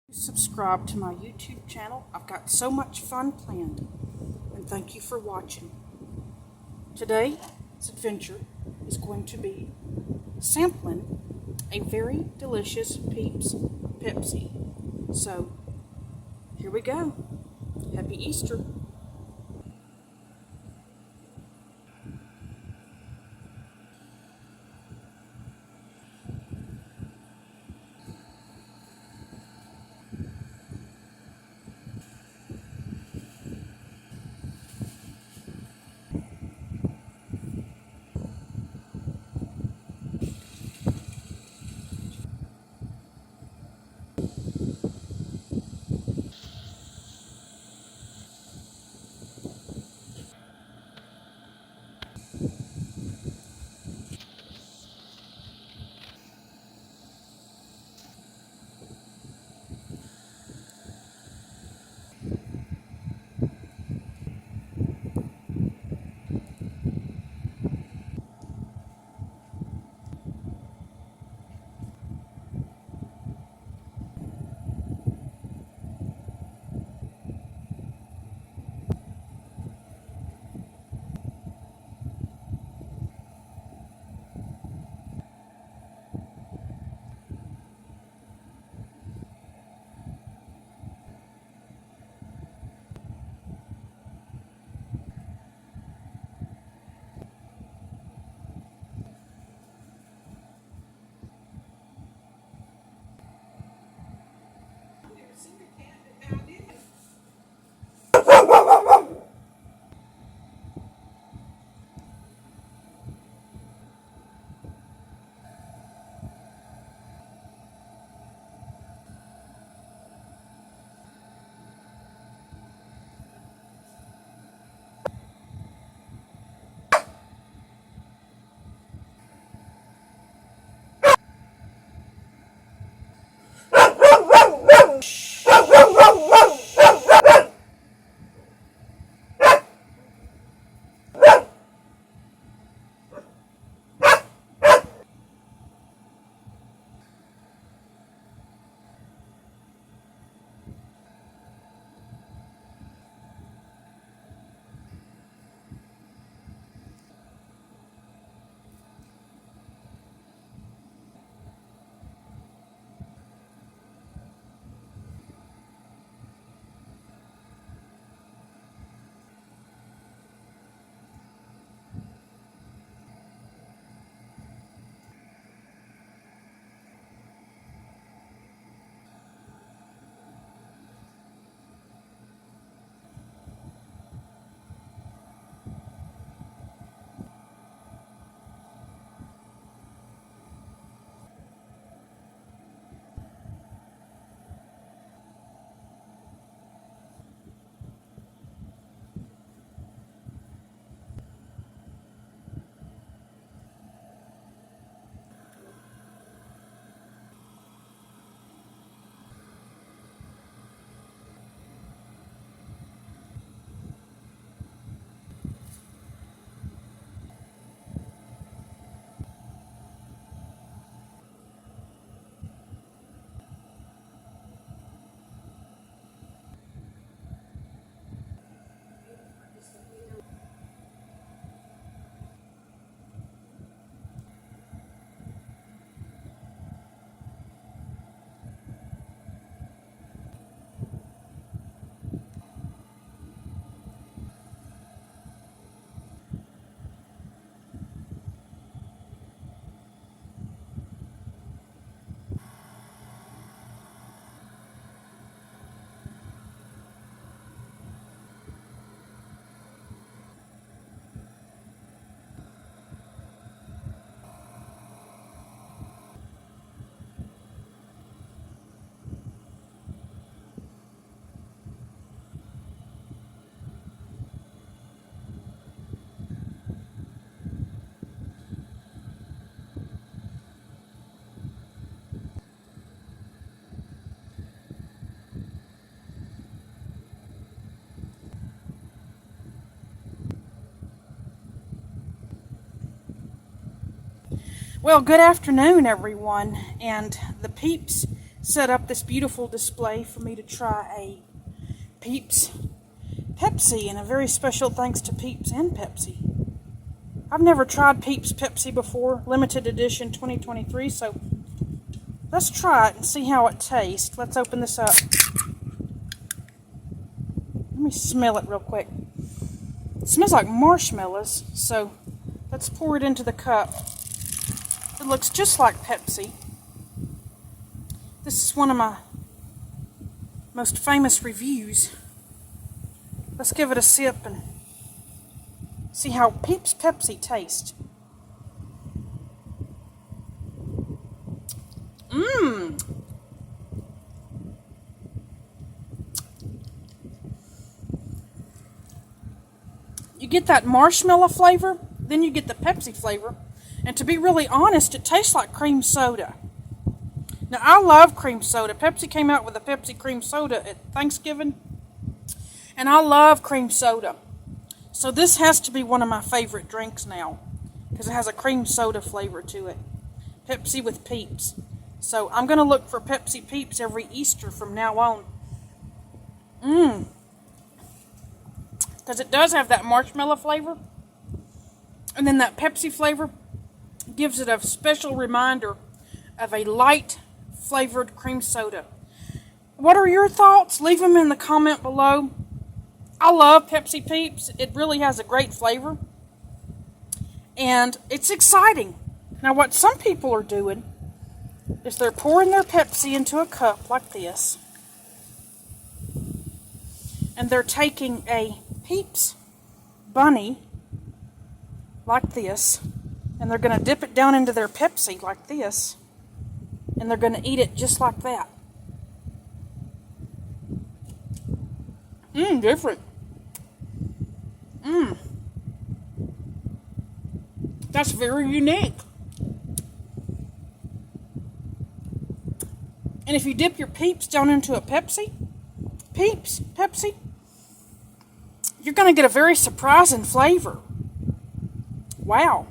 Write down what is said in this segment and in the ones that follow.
Subscribe to my YouTube channel. I've got so much fun planned, and thank you for watching. Today's adventure is going to be sampling a very delicious Peeps Pepsi. So here we go. Happy Easter. Well, good afternoon, everyone. And the Peeps set up this beautiful display for me to try a Peeps Pepsi, and a very special thanks to Peeps and Pepsi. I've never tried Peeps Pepsi before, limited edition 2023, so let's try it and see how it tastes. Let's open this up. Let me smell it real quick. It smells like marshmallows, so let's pour it into the cup. It looks just like Pepsi. This is one of my most famous reviews. Let's give it a sip and see how Peeps Pepsi tastes. You get that marshmallow flavor, then you get the Pepsi flavor, and to be really honest, it tastes like cream soda. Now, I love cream soda. Pepsi came out with a Pepsi cream soda at Thanksgiving, and I love cream soda. So this has to be one of my favorite drinks now, because it has a cream soda flavor to it. Pepsi with Peeps. So I'm going to look for Pepsi Peeps every Easter from now on. Because it does have that marshmallow flavor. And then that Pepsi flavor gives it a special reminder of a light flavored cream soda. What are your thoughts? Leave them in the comment below. I love Pepsi Peeps. It really has a great flavor. And it's exciting. Now what some people are doing is they're pouring their Pepsi into a cup like this. And they're taking a Peeps bunny like this. And they're going to dip it down into their Pepsi like this. And they're going to eat it just like that. Different. That's very unique. And if you dip your Peeps down into a Pepsi, Peeps Pepsi, you're going to get a very surprising flavor. Wow.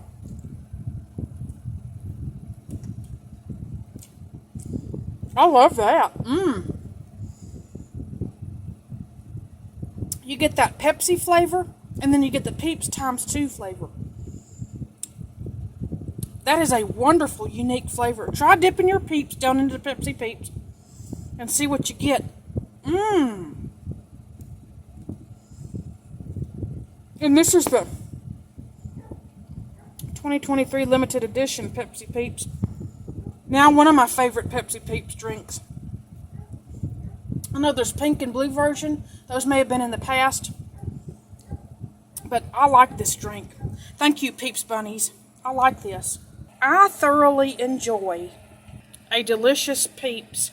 I love that. You get that Pepsi flavor, and then you get the Peeps ×2 flavor. That is a wonderful, unique flavor. Try dipping your Peeps down into the Pepsi Peeps and see what you get. And this is the 2023 limited edition Pepsi Peeps. Now, one of my favorite Pepsi Peeps drinks. I know there's pink and blue version. Those may have been in the past. But I like this drink. Thank you, Peeps Bunnies. I like this. I thoroughly enjoy a delicious Peeps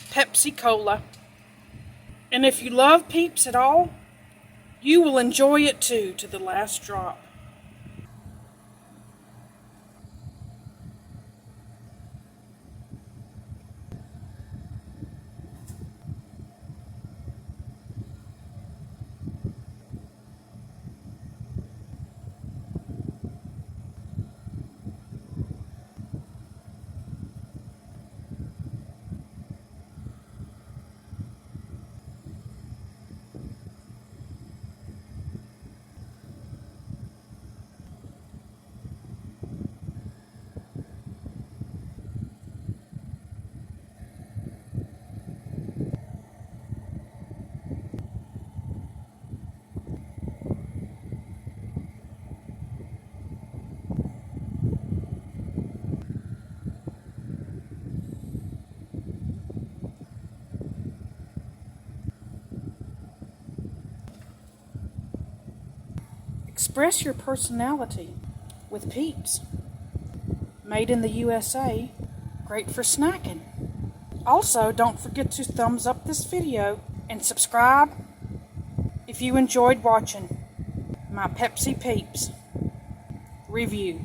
Pepsi Cola. And if you love Peeps at all, you will enjoy it too, to the last drop. Express your personality with Peeps. Made in the USA, great for snacking. Also, don't forget to thumbs up this video and subscribe if you enjoyed watching my Pepsi Peeps review.